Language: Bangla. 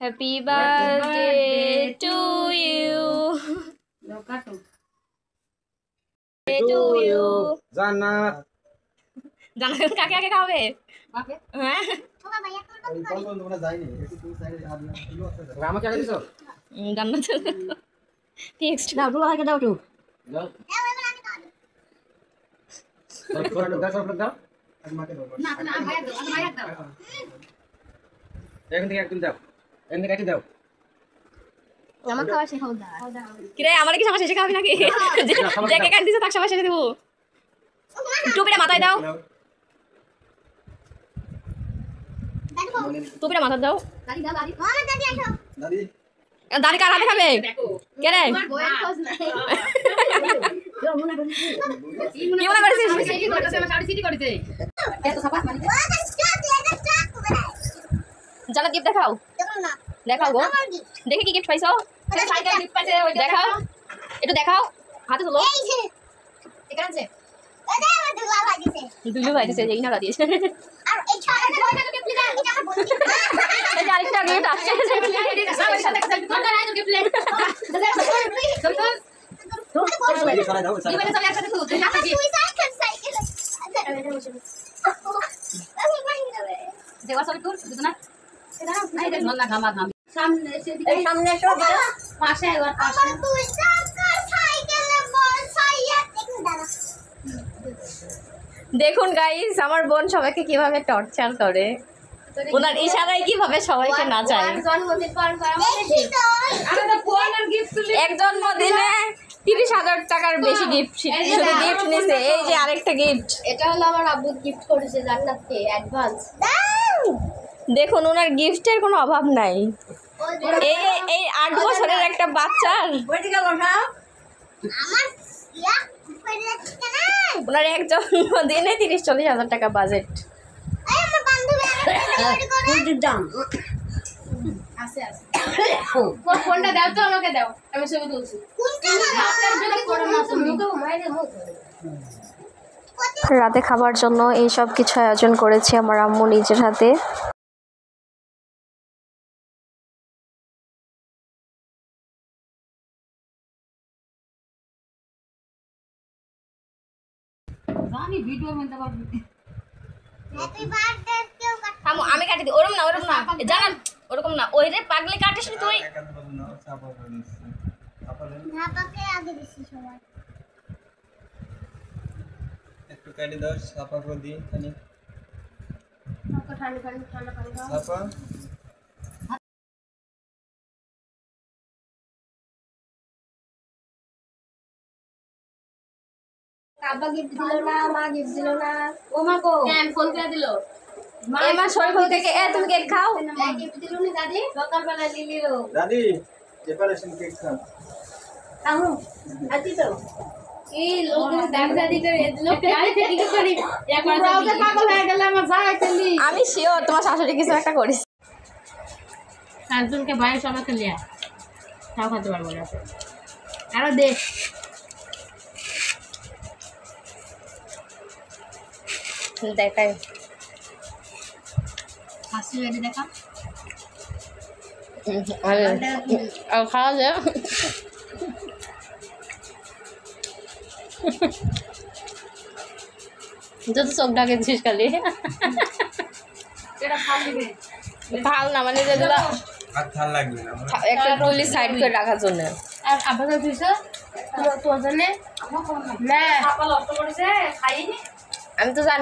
Happy birthday to you. To you. জান্নাত জান্নাত কাকে আগে খাবে? কাকে? হ্যাঁ। তোমরা যাইনি একটু তুমি সাইডে আর কিলো আছে আমাকে আগে দিছো জান্নাত টেক্সট দাও তুমি আগে দাও তো দাও দাও দাও আমাকে দাও না না ভাই দাও ভাই দাও এখান থেকে একদম দাও এখান থেকে একদম দাও আমার খাওয়া শেষ হল দাও কি রে আমার কি সবার শেষে খাবি নাকি যে কে কাট দিছে তাকে সবার শেষে দেব টুপিটা মাথায় দাও টুপিটা মাথায় দাও দাদি দাও দাদি আমার দাদি আসো দাদি দাদি কার হাতে খাবে কে রে তোমার বয়ের খোঁজ নাই কেউ মনে করিস কি মনে করছিস সিটি করতেছে আমার শাড়ি সিটি করতেছে এত সাপা মানে জান্নাত গিফট দেখাও দেখাও গো দেখি কি গিফট পাইছো সাইকেল গিফট পাইছে ওই দেখাও একটু দেখাও হাতে তোলো এখানে আছে দুলু ভাই দিছে এই না দিয়েছে আর এই ছয়টা বইটা তো গিফট দাও এটা আমার বন্ধু এই যে আরেকটা গিফট আসছে সবার সাথে কথা বলতে নাই তো গিফট সাইডে সরাই দাও সাইডে চলে একসাথে তো তুই সাইকেল দেওয়া সব তোর দুনা এই দেখ মন না ঘামা ঘাম সামনে সেদিকে সামনে সব পাশে আর পাশে তুই সাইকেলে বল সাইয়া দেখুন দাঁড়া দেখুন গাইস আমার বোন সবাইকে কিভাবে টর্চার করে ওনার ইশারায় কিভাবে সবাইকে নাচায় জন্মদিন পালন করা মানে আমরা ফোন আর গিফট তুলি এক জন্মদিনে 30,000 টাকার বেশি গিফট শুধু গিফট নিছে এই যে আরেকটা গিফট এটা হলো আমার আব্বু গিফট করেছে জান্নাতকে অ্যাডভান্স দেখুন ওনার গিফটের কোনো অভাব নাই এই এই 8 বছরের একটা বাচ্চার ওইদিকে বসা আমার ইয়া ওনার এক জন্মদিনে 30-40,000 টাকা বাজেট এই আমার বান্ধবী কোনটি দাম আছে আছে ফোনটা দাও তো আমাকে দাও আমি ছবি তুলছি কোনটা আপনার জন্য করো না তুমি তো মাইরে মুখ রাতে খাবার জন্য এই সব কিছু আয়োজন করেছি আমার আম্মু নিজের হাতে জানি ভিডিও মধ্যে আবার হ্যাপি বার্থডে কেউ থামো আমি কাটি দিই ওরকম না জানান ওরকম না ওই রে পাগলি কাটিস নি তুই ধাপাকে আগে দিছি সবাই একটু কাটি দাও সাপা করে দিই খানি ঠান্ডা পানি দাও সাপা আব্বা গিফট দিলো না মা গিফট দিলো না ও মা কো কেন ফোন করে দিলো এই মা শরীফ থেকে তুমি কেক খাও গিফট দিলো না দাদি সকালবেলা দিলিলো দাদি প্রিপারেশন কেক খাও আহু আতি তো এই লোক দাদি করে লোক গাড়ি থেকে কি করি একবার ব্রাউজার পাগল হয়ে গেল আমার যা খেলি আমি শিওর তোমার শাশুড়ি কিছু একটা করিস সাতজনকে বাইরে সবাইকে লিয়া তাও খাতে পারবো না আরো দেখ দেখাই হাসি বেড়ে দেখা আর খাওয়া যায় যত চোখ ডাকেছিস খালি এটা খাল দিবে ভাল না মানে যেগুলো আর ভাল লাগবে না একটা টুলি সাইড করে রাখার জন্য আর আপাতত দিছ তোর জন্য না আপা লষ্ট করেছে খাইনি আমি তো জানি